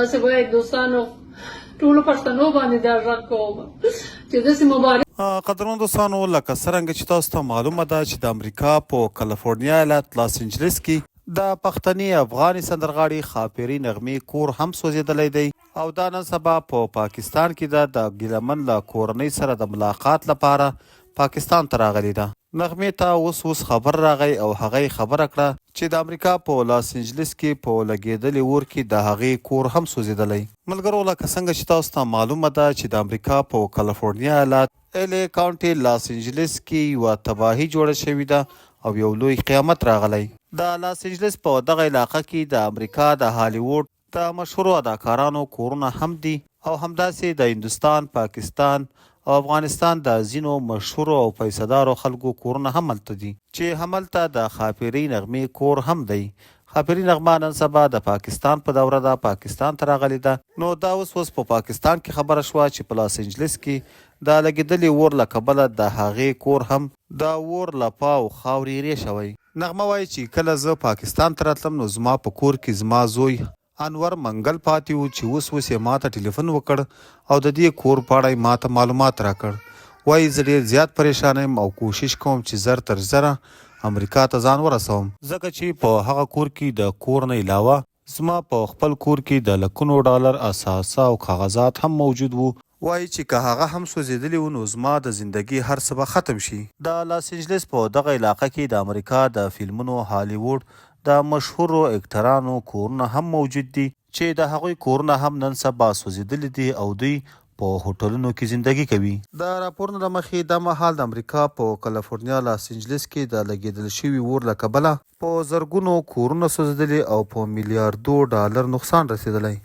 تاسې باید دوستانو ټولو پښتنو باندې دا غږ کوم چې داسې مبارک قدرمن دوستانو لکه څرنګه چې تاسو ته معلومه ده چې د امریکا په کالیفورنیا ایالت لاس انجلس کې د پښتني افغاني سندرغاړي خاپری نغمې کور هم سوځېدلی دی او دا نن سبا په پاکستان کې ده د ګیلمن له کورنۍ سره د ملاقات لپاره پاکستان ته راغلې ده. نغمې ته اوس خبر راغی او هغه خبره کړه چې د امریکا په لاس انجلس کې په لګېدلې اور کې د هغې کور هم سوځېدلی. ملګرو لکه څنګه چې تاسو ته معلومه ده چې د امریکا په کالیفورنیا ایالت LA کاونټي لاس انجلس کې یوه تباهي جوړه شوې ده او یو لوی قیامت راغلی. د لاس انجلس په دغه علاقه کې د امریکا د هالیووډ د مشهورو اداکارانو کورونه هم دي او همداسې د هندوستان، پاکستان او افغانستان د ځینو مشهورو او پیسه‌دارو خلکو کورونه هم هلته دي چې هملته د خاپری نغمې کور هم دی. خاپری نغمه نن سبا د پاکستان په دوره ده، پاکستان ته راغلې ده. نو دا اوس په پاکستان کې خبره شوه چې په لاس انجلس کې د لګېدلې اور له کبله د هغې کور هم د اور لپا او خاورې ایرې شوی. نغمه وایي چې کله زه پاکستان ته راتلم نو زما په کور کې زما زوی انور منګل پاتې و چې اوس یې ما ته ټلیفون وکړ او د دې کور په اړه ما ته معلومات راکړ. وایي زه ډېر زیات پریشان یم او کوشش کوم چې زر تر زره امریکا ته ځان ورسوم، ځکه چې په هغه کور کې د کور نه علاوه زما په خپل کور کې د لکونو ډالر اساسه او کاغذات هم موجود وو. وایي چې که هغه هم سوځېدلی و نو زما د زندګي هر څه به ختم شي. د لاس انجلس په دغه علاقه کې د امریکا د فلمونو هالیووډ د مشهورو اکټرانو کورونه هم موجود دي چې د هغوی کورونه هم نن سبا سوځېدلي دي او دوی په هوټلونو کې زندگی کوي. د راپورونو له مخې دا مهال د امریکا په کالیفورنیا لاس انجلس کې د لګېدل شوي اور له کبله په زرګونو کورونه سوځېدلي او په میلیاردو ډالر نقصان رسېدلی.